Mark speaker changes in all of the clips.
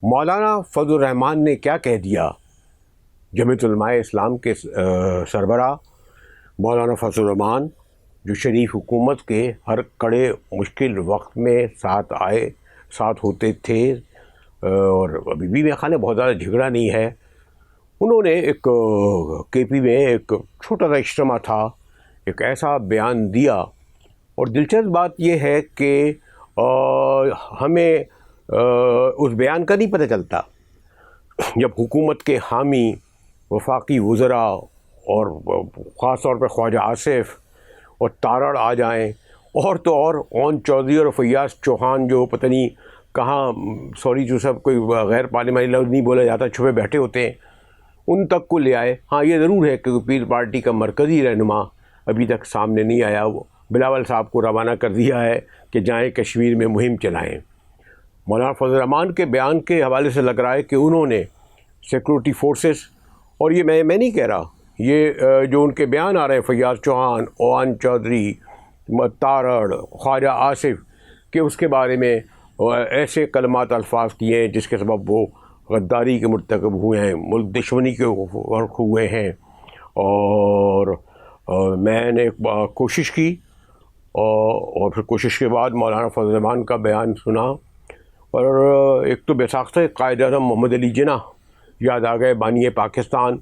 Speaker 1: مولانا فضل الرحمان نے کیا کہہ دیا؟ جمعیت علماء اسلام کے سربراہ مولانا فضل الرحمان، جو شریف حکومت کے ہر کڑے مشکل وقت میں ساتھ ہوتے تھے، اور ابھی بھی میرے خیال میں بہت زیادہ جھگڑا نہیں ہے، انہوں نے ایک کے پی میں ایک چھوٹا سا اجتماع تھا، ایک ایسا بیان دیا، اور دلچسپ بات یہ ہے کہ ہمیں اس بیان کا نہیں پتہ چلتا جب حکومت کے حامی وفاقی وزراء اور خاص طور پہ خواجہ آصف اور تارڑ آ جائیں، اور تو اور اون چودھری اور فیاض چوہان جو پتہ نہیں کہاں، سوری جو سب کوئی غیر پارلیمانی لفظ نہیں بولا جاتا، چھپے بیٹھے ہوتے ہیں، ان تک کو لے آئے۔ ہاں یہ ضرور ہے کہ پیپلز پارٹی کا مرکزی رہنما ابھی تک سامنے نہیں آیا، وہ بلاول صاحب کو روانہ کر دیا ہے کہ جائیں کشمیر میں مہم چلائیں۔ مولانا فضل الرحمان کے بیان کے حوالے سے لگ رہا ہے کہ انہوں نے سیکورٹی فورسز، اور یہ میں نہیں کہہ رہا، یہ جو ان کے بیان آ رہے ہیں فیاض چوہان، اوان چودھری، تارڑ، خواجہ آصف، کہ اس کے بارے میں ایسے کلمات الفاظ کیے ہیں جس کے سبب وہ غداری کے مرتکب ہوئے ہیں، ملک دشمنی کے غرق ہوئے ہیں۔ اور میں نے کوشش کی، اور پھر کوشش کے بعد مولانا فضل الرحمان کا بیان سنا، اور ایک تو بے ساختہ قائد اعظم محمد علی جناح یاد آ گئے، بانی پاکستان،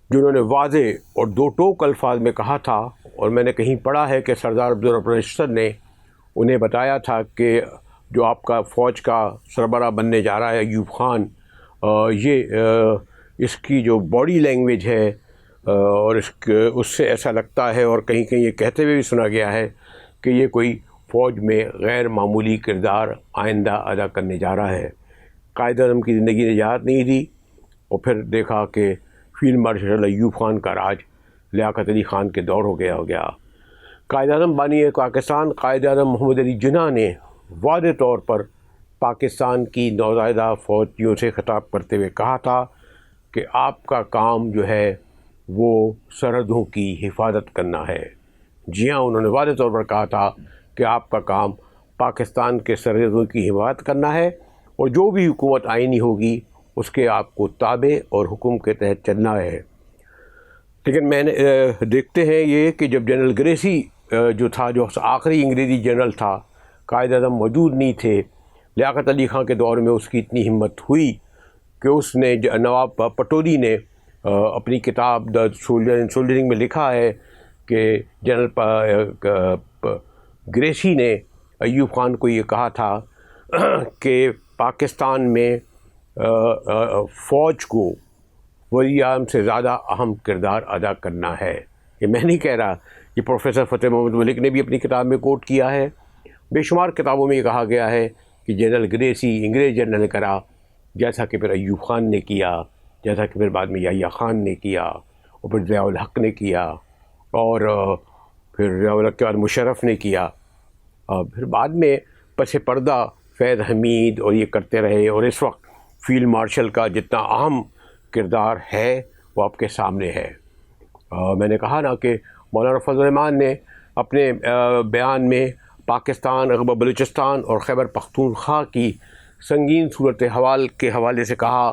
Speaker 1: جنہوں نے واضح اور دو ٹوک الفاظ میں کہا تھا، اور میں نے کہیں پڑھا ہے کہ سردار عبدالرحمن اشتر نے انہیں بتایا تھا کہ جو آپ کا فوج کا سربراہ بننے جا رہا ہے ایوب خان، اس کی جو باڈی لینگویج ہے، اور اس سے ایسا لگتا ہے، اور کہیں کہیں یہ کہتے ہوئے بھی سنا گیا ہے کہ یہ کوئی فوج میں غیر معمولی کردار آئندہ ادا کرنے جا رہا ہے۔ قائد اعظم کی زندگی نے اجازت نہیں دی، اور پھر دیکھا کہ فیلڈ مارشل ایوب خان کا راج لیاقت علی خان کے دور ہو گیا۔ قائد اعظم بانی پاکستان قائد اعظم محمد علی جناح نے واضح طور پر پاکستان کی نوزائیدہ فوجیوں سے خطاب کرتے ہوئے کہا تھا کہ آپ کا کام جو ہے وہ سرحدوں کی حفاظت کرنا ہے۔ جی ہاں، انہوں نے واضح طور پر کہا تھا کہ آپ کا کام پاکستان کے سرحدوں کی حفاظت کرنا ہے، اور جو بھی حکومت آئینی ہوگی اس کے آپ کو تابع اور حکم کے تحت چلنا ہے۔ لیکن میں نے دیکھتے ہیں یہ کہ جب جنرل گریسی جو تھا، جو آخری انگریزی جنرل تھا، قائد اعظم موجود نہیں تھے، لیاقت علی خان کے دور میں اس کی اتنی ہمت ہوئی کہ اس نے نواب پٹودی نے اپنی کتاب دا سولجر ان سولجرنگ میں لکھا ہے کہ جنرل گریسی نے ایوب خان کو یہ کہا تھا کہ پاکستان میں فوج کو وزیر اعظم سے زیادہ اہم کردار ادا کرنا ہے۔ یہ میں نہیں کہہ رہا، یہ پروفیسر فتح محمد ملک نے بھی اپنی کتاب میں کوٹ کیا ہے۔ بے شمار کتابوں میں یہ کہا گیا ہے کہ جنرل گریسی انگریز جنرل نے کرا، جیسا کہ پھر ایوب خان نے کیا، جیسا کہ پھر بعد میں یحییٰ خان نے کیا، اور پھر ضیاء الحق نے کیا، اور پھر ضیاء الحق کے بعد مشرف نے کیا، اور پھر بعد میں پس پردہ فیض حمید اور یہ کرتے رہے، اور اس وقت فیلڈ مارشل کا جتنا اہم کردار ہے وہ آپ کے سامنے ہے۔ میں نے کہا نا کہ مولانا فضل الرحمان نے اپنے بیان میں پاکستان، بلوچستان اور خیبر پختونخوا کی سنگین صورتحال کے حوالے سے کہا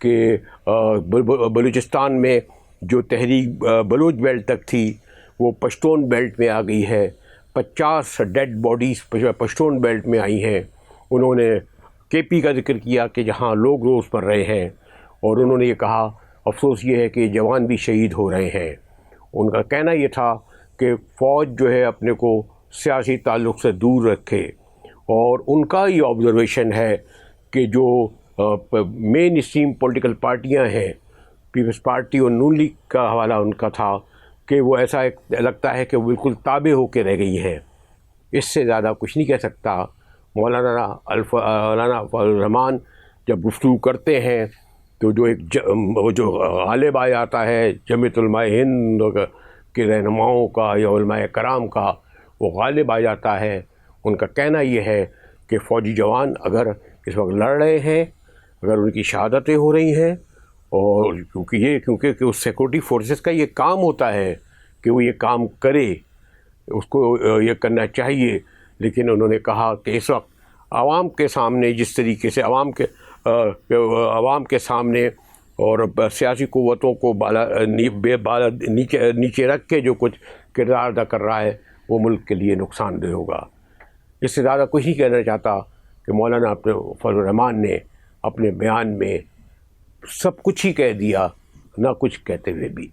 Speaker 1: کہ بلوچستان میں جو تحریک بلوچ بیلٹ تک تھی وہ پشتون بیلٹ میں آ گئی ہے، 50 ڈیڈ باڈیز پشتون بیلٹ میں آئی ہیں۔ انہوں نے کے پی کا ذکر کیا کہ جہاں لوگ روز پر رہے ہیں، اور انہوں نے یہ کہا افسوس یہ ہے کہ جوان بھی شہید ہو رہے ہیں۔ ان کا کہنا یہ تھا کہ فوج جو ہے اپنے کو سیاسی تعلق سے دور رکھے، اور ان کا یہ آبزرویشن ہے کہ جو مین اسٹریم پولیٹیکل پارٹیاں ہیں، پیپلز پارٹی اور نون لیگ کا حوالہ ان کا تھا کہ وہ ایسا لگتا ہے کہ وہ بالکل تابع ہو کے رہ گئی ہے۔ اس سے زیادہ کچھ نہیں کہہ سکتا۔ مولانا فضل الرحمان جب گفتگو کرتے ہیں تو جو غالب آ جاتا ہے جمعیت علماء ہند کے رہنماؤں کا یا علماء کرام کا، وہ غالب آ جاتا ہے۔ ان کا کہنا یہ ہے کہ فوجی جوان اگر اس وقت لڑ رہے ہیں، اگر ان کی شہادتیں ہو رہی ہیں، اور کیونکہ اس سیکورٹی فورسز کا یہ کام ہوتا ہے کہ وہ یہ کام کرے، اس کو یہ کرنا چاہیے، لیکن انہوں نے کہا کہ اس وقت عوام کے سامنے جس طریقے سے عوام کے سامنے اور سیاسی قوتوں کو نیچے رکھ کے جو کچھ کردار ادا کر رہا ہے وہ ملک کے لیے نقصان دہ ہوگا۔ اس سے زیادہ کچھ نہیں کہنا چاہتا کہ مولانا اپنے فضل الرحمان نے اپنے بیان میں سب کچھ ہی کہہ دیا، نہ کچھ کہتے ہوئے بھی۔